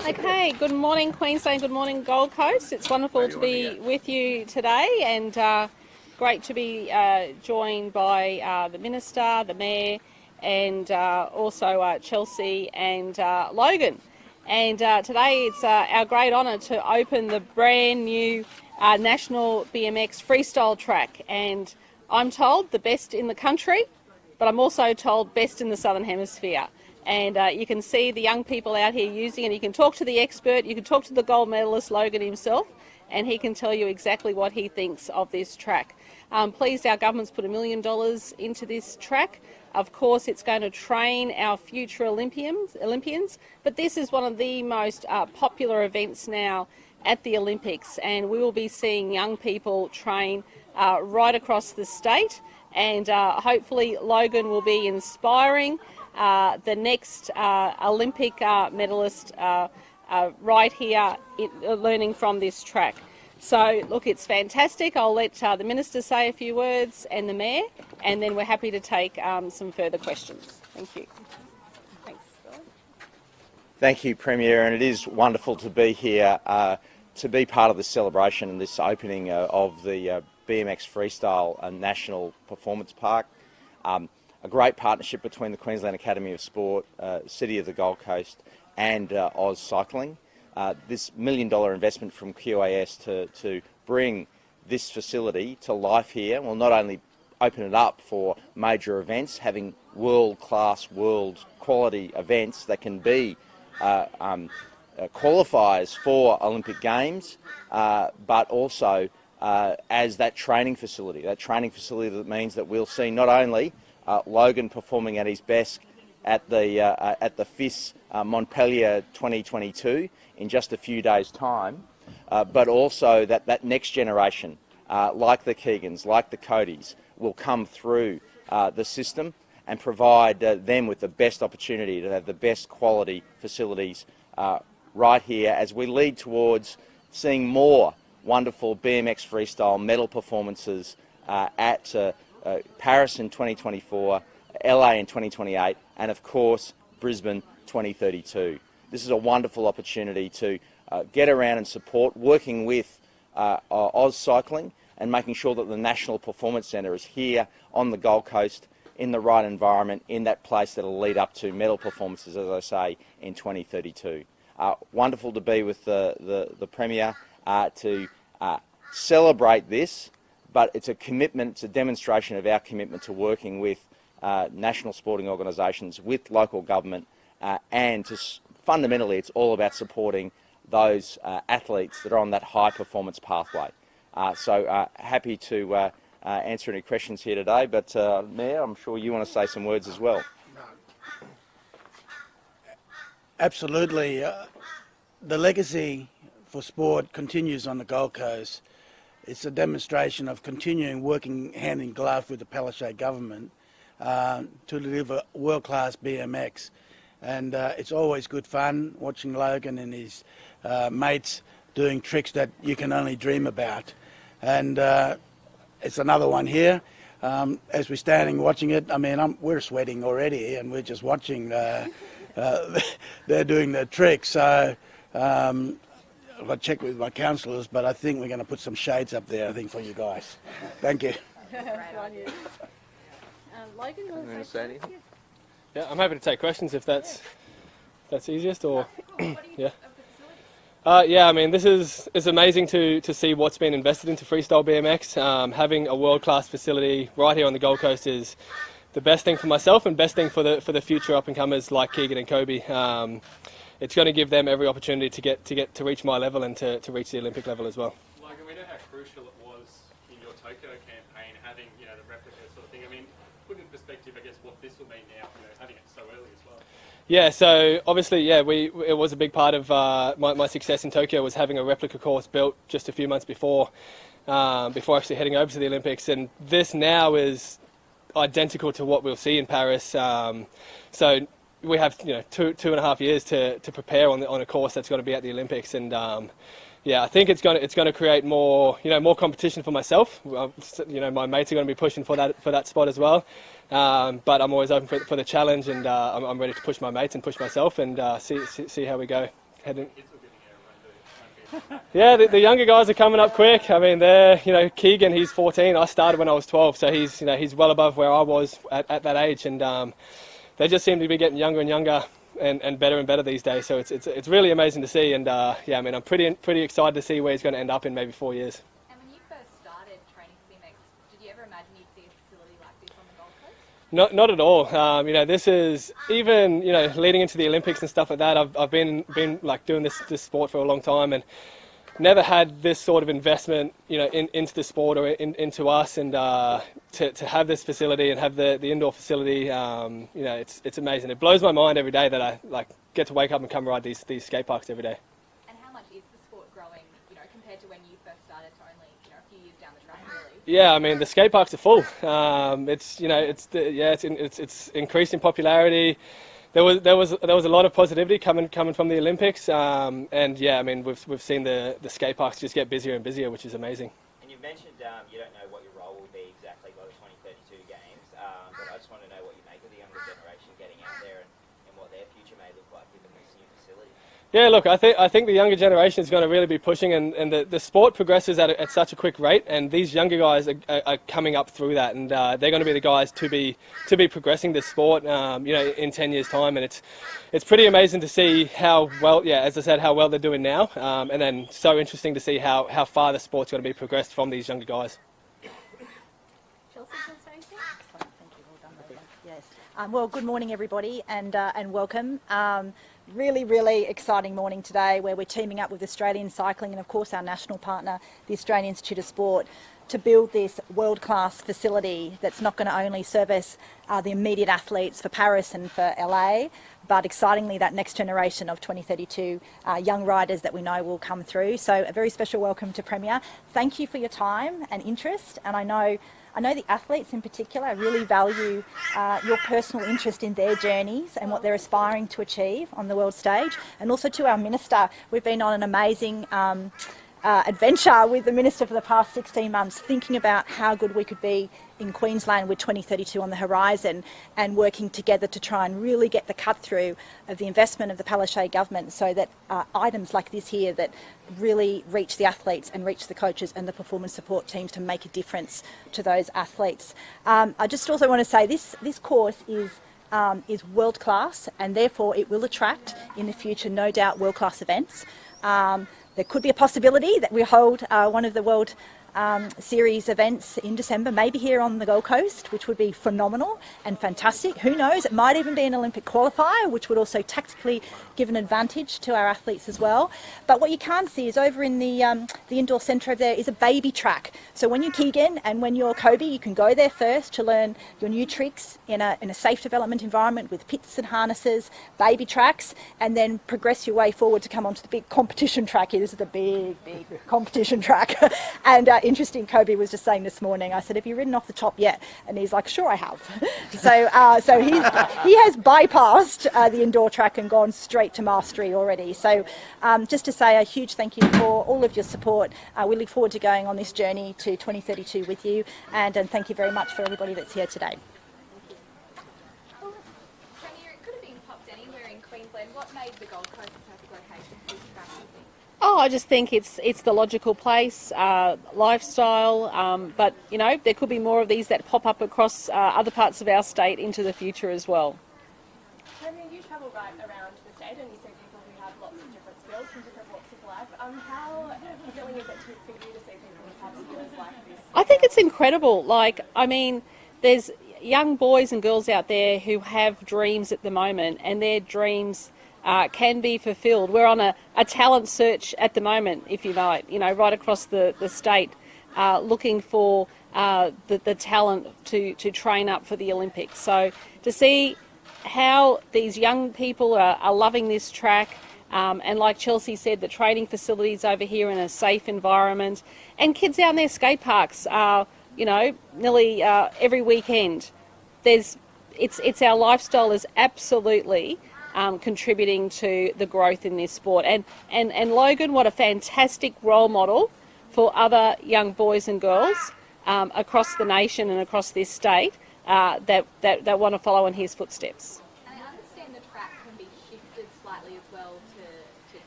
Okay, good morning Queensland, good morning Gold Coast. It's wonderful to be with you today, and great to be joined by the Minister, the Mayor, and also Chelsea and Logan. And today it's our great honour to open the brand new National BMX Freestyle track, and I'm told the best in the country, but I'm also told best in the Southern Hemisphere. And you can see the young people out here using it. You can talk to the expert, you can talk to the gold medalist Logan himself, and he can tell you exactly what he thinks of this track. Pleased our government's put $1 million into this track. Of course, it's going to train our future Olympians, but this is one of the most popular events now at the Olympics, and we will be seeing young people train right across the state, and hopefully Logan will be inspiring the next Olympic medalist right here learning from this track. So look, it's fantastic. I'll let the Minister say a few words and the Mayor, and then we're happy to take some further questions. Thank you. Thanks. Thank you, Premier, and it is wonderful to be here to be part of this celebration and this opening of the BMX Freestyle National Performance Park. A great partnership between the Queensland Academy of Sport, City of the Gold Coast and Oz Cycling. This $1 million investment from QAS to bring this facility to life here will not only open it up for major events, having world-class, world-quality events that can be qualifiers for Olympic Games, but also as that training facility that means that we'll see not only Logan performing at his best at the FIS Montpellier 2022 in just a few days' time, but also that next generation, like the Keegans, like the Codys, will come through the system and provide them with the best opportunity to have the best quality facilities right here as we lead towards seeing more wonderful BMX freestyle medal performances at Paris in 2024, LA in 2028, and of course Brisbane 2032. This is a wonderful opportunity to get around and support, working with Oz Cycling and making sure that the National Performance Centre is here on the Gold Coast in the right environment, in that place that will lead up to medal performances, as I say, in 2032. Wonderful to be with the Premier to celebrate this. But it's a commitment, it's a demonstration of our commitment to working with national sporting organisations, with local government, and fundamentally it's all about supporting those athletes that are on that high performance pathway. So happy to answer any questions here today, but Mayor, I'm sure you want to say some words as well. Absolutely. The legacy for sport continues on the Gold Coast. It's a demonstration of continuing working hand in glove with the Palaszczuk government to deliver world-class BMX. And it's always good fun watching Logan and his mates doing tricks that you can only dream about. And it's another one here. As we're standing watching it, I mean, we're sweating already, and we're just watching. They're doing their tricks. So I've got to check with my councillors, but I think we're going to put some shades up there, I think, for you guys. Thank you. Logan, you want to say anything? Yeah, I'm happy to take questions if that's easiest, or yeah. Yeah, I mean, it's amazing to see what's been invested into freestyle BMX. Having a world-class facility right here on the Gold Coast is the best thing for myself and best thing for the future up-and-comers like Keegan and Kobe. It's going to give them every opportunity to reach my level and to reach the Olympic level as well. Logan, we know how crucial it was in your Tokyo campaign having the replica sort of thing. I mean, put in perspective, I guess, what this will mean now, having it so early as well. Yeah, so obviously, it was a big part of my success in Tokyo was having a replica course built just a few months before actually heading over to the Olympics, and this now is identical to what we'll see in Paris. So we have 2.5 years to prepare on a course that's going to be at the Olympics, and yeah, I think it's going to create more more competition for myself. My mates are going to be pushing for that spot as well. But I'm always open for the challenge, and I'm ready to push my mates and push myself and see how we go heading. Kids will give you a run to Yeah, the younger guys are coming up quick. I mean, Keegan, he's 14. I started when I was 12, so he's well above where I was at that age, and they just seem to be getting younger and younger and better these days. So it's really amazing to see, and yeah, I mean, I'm pretty excited to see where he's going to end up in maybe 4 years. And when you first started training for BMX, did you ever imagine you'd see a facility like this on the Gold Coast? Not at all. This is even leading into the Olympics and stuff like that. I've been like doing this sport for a long time and never had this sort of investment into the sport or into us, and to have this facility and have the indoor facility, it's amazing. It blows my mind every day that I get to wake up and come ride these skate parks every day. And how much is the sport growing, compared to when you first started to only a few years down the track, really? Yeah, I mean the skate parks are full. It's increased in popularity. There was a lot of positivity coming from the Olympics, and yeah, I mean we've seen the skate parks just get busier and busier, which is amazing. And you mentioned you don't know what your role will be exactly by the 2032 games, but I just want to know what you make of the younger generation getting out there and what their future may look like given this new facility. Yeah, look, I think the younger generation is going to really be pushing, and the sport progresses at such a quick rate, and these younger guys are coming up through that, and they're going to be the guys to be progressing this sport, in 10 years' time, and it's pretty amazing to see how well, as I said, how well they're doing now, and then so interesting to see how far the sport's going to be progressed from these younger guys. Chelsea, can you say anything? Excellent, thank you. Well done, Lydia. Yes. Well, good morning, everybody, and welcome. Really exciting morning today, where we're teaming up with Australian Cycling and, of course, our national partner, the Australian Institute of Sport, to build this world-class facility that's not going to only service the immediate athletes for Paris and for LA, but excitingly that next generation of 2032 young riders that we know will come through. So a very special welcome to Premier. Thank you for your time and interest, and I know the athletes in particular really value your personal interest in their journeys and what they're aspiring to achieve on the world stage. And also to our Minister, we've been on an amazing adventure with the Minister for the past 16 months, thinking about how good we could be in Queensland with 2032 on the horizon, and working together to try and really get the cut through of the investment of the Palaszczuk government, so that items like this here that really reach the athletes and reach the coaches and the performance support teams to make a difference to those athletes. I just also want to say this course is world class, and therefore it will attract in the future, no doubt, world class events. There could be a possibility that we hold one of the World Series events in December, maybe here on the Gold Coast, which would be phenomenal and fantastic. Who knows? It might even be an Olympic qualifier, which would also tactically give an advantage to our athletes as well. But what you can't see is over in the indoor centre over there is a baby track. So when you're Keegan and when you're Kobe, you can go there first to learn your new tricks in a safe development environment with pits and harnesses, baby tracks, and then progress your way forward to come onto the big competition track here. This is the big competition track. And interesting, Kobe was just saying this morning, I said, have you ridden off the top yet? And he's like, sure I have. So he has bypassed the indoor track and gone straight to mastery already. So just to say a huge thank you for all of your support. We look forward to going on this journey to 2032 with you, and thank you very much for everybody that's here today. Premier, it could have been popped anywhere in Queensland. What made the Gold Coast the perfect location for this track, do you think? Oh, I just think it's the logical place, lifestyle, but there could be more of these that pop up across other parts of our state into the future as well. Premier, you travel right around the state and you see people who have lots of different skills from different walks of life. How fulfilling is it for you to see people who have skills like this? I think it's incredible. There's young boys and girls out there who have dreams at the moment, and their dreams can be fulfilled. We're on a talent search at the moment, if you like, right across the state, looking for the talent to train up for the Olympics. So to see how these young people are loving this track, and like Chelsea said, the training facilities over here in a safe environment, and kids out in their skate parks, nearly every weekend. It's our lifestyle is absolutely contributing to the growth in this sport. And Logan, what a fantastic role model for other young boys and girls across the nation and across this state that want to follow in his footsteps. And I understand the track can be shifted slightly as well to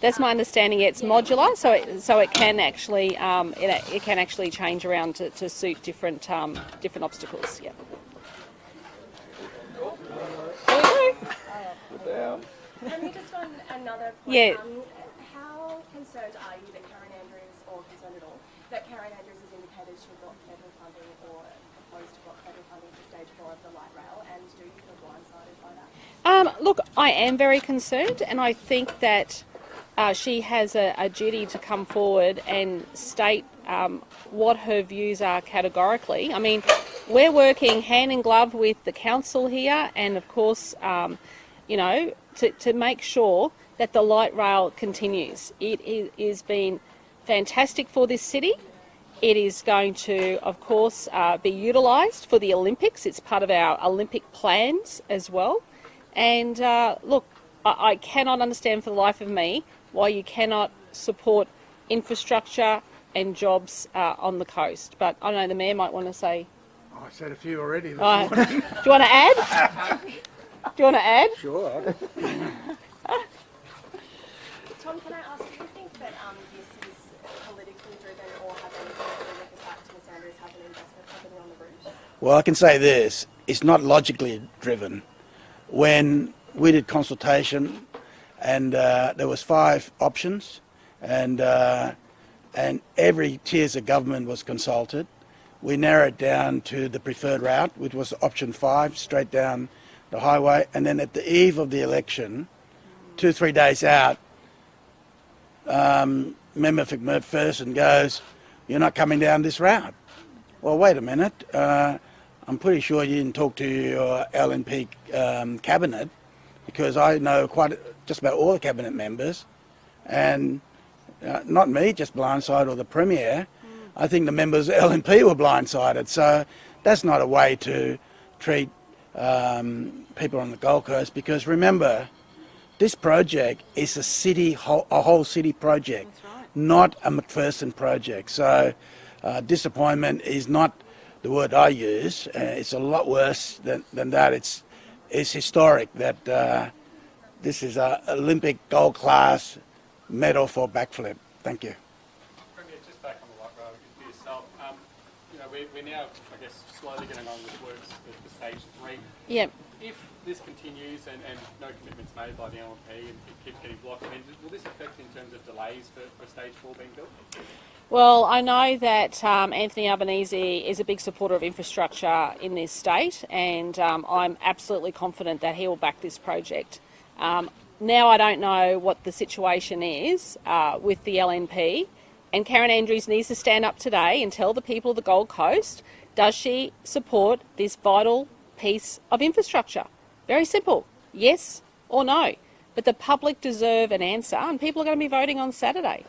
That's my understanding. Yeah, it's modular, so it can actually it can actually change around to suit different different obstacles. Yeah. And just on another point, Yeah. how concerned are you that Karen Andrews, or concerned at all, that Karen Andrews has indicated she'll block federal funding or propose to block federal funding for stage 4 of the light rail, and do you feel blindsided by that? Look, I am very concerned, and I think that she has a duty to come forward and state what her views are categorically. I mean, we're working hand in glove with the council here, and of course, you know, to make sure that the light rail continues. It is been fantastic for this city. It is going to, of course, be utilised for the Olympics. It's part of our Olympic plans as well. And look, I cannot understand for the life of me why you cannot support infrastructure and jobs on the coast. But I don't know, the Mayor might want to say... I said a few already this morning. Do you want to add? Do you want to add? Sure. Tom, can I ask, do you think that this is politically driven, or has anything to do with the fact Miss Andrews has an investment company on the route? Well, I can say this, it's not logically driven. When we did consultation, and there was 5 options, and every tiers of government was consulted. We narrowed down to the preferred route, which was option 5, straight down the highway. And then at the eve of the election, 2-3 days out, Member McPherson goes, "You're not coming down this route." Well, wait a minute. I'm pretty sure you didn't talk to your LNP cabinet, because I know just about all the cabinet members, and not me, just blindsided, or the Premier. I think the members of LNP were blindsided. So that's not a way to treat people on the Gold Coast, because remember, this project is a whole city project, not a McPherson project. So disappointment is not the word I use. It's a lot worse than that. It's historic that this is an Olympic gold class medal for backflip. Thank you. Premier, just back on the light rail for yourself. You know, we're now, I guess, slowly getting on with works for stage 3. Yep. If this continues and no commitments made by the LNP and it keeps getting blocked, I mean, will this affect in terms of delays for stage 4 being built? Well, I know that Anthony Albanese is a big supporter of infrastructure in this state, and I'm absolutely confident that he will back this project. Now I don't know what the situation is with the LNP, and Karen Andrews needs to stand up today and tell the people of the Gold Coast, does she support this vital piece of infrastructure? Very simple, yes or no. But the public deserve an answer, and people are going to be voting on Saturday.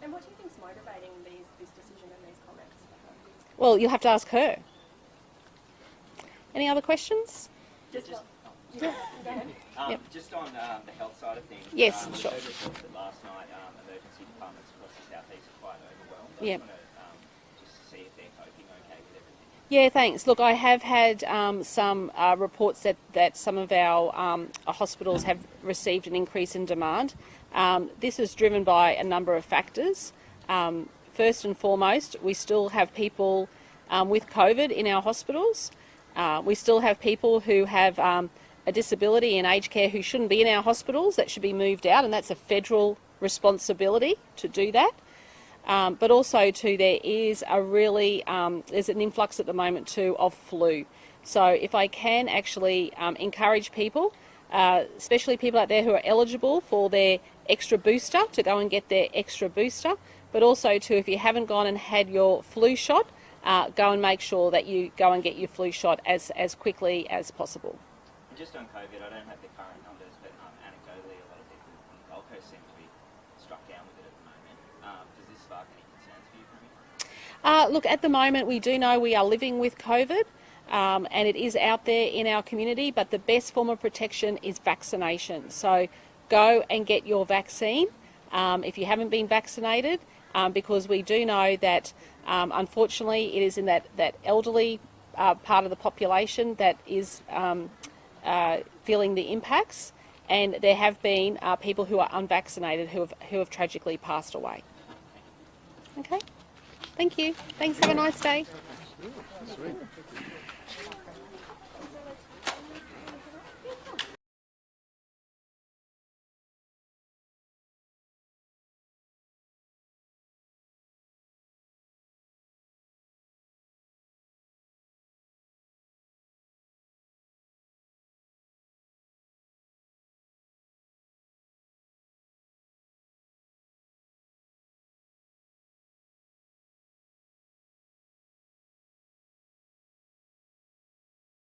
And what do you think is motivating this decision and these comments? Well, you'll have to ask her. Any other questions? Just on the health side of things. Yes, we sure. heard reports that last night emergency departments across the southeast are quite overwhelmed. Yeah. I just want to just see if they're coping okay with everything. Yeah, thanks. Look, I have had some reports that some of our hospitals have received an increase in demand. This is driven by a number of factors. First and foremost, we still have people with COVID in our hospitals. We still have people who have a disability in aged care who shouldn't be in our hospitals, that should be moved out, and that's a federal responsibility to do that. But also too, there is a really, there's an influx at the moment too of flu. So if I can actually encourage people, especially people out there who are eligible for their extra booster, to go and get their extra booster. But also too, if you haven't gone and had your flu shot, go and make sure that you go and get your flu shot as quickly as possible. And just on COVID, I don't have the current numbers, but anecdotally, a lot of people on the Gold Coast seem to be struck down with it at the moment. Does this spark any concerns for you, Premier? Look, at the moment, we do know we are living with COVID, and it is out there in our community, but the best form of protection is vaccination. So go and get your vaccine if you haven't been vaccinated, because we do know that, unfortunately, it is in that elderly part of the population that is feeling the impacts. and there have been people who are unvaccinated who have tragically passed away. Okay, thank you. Thanks. Have a nice day. Sweet.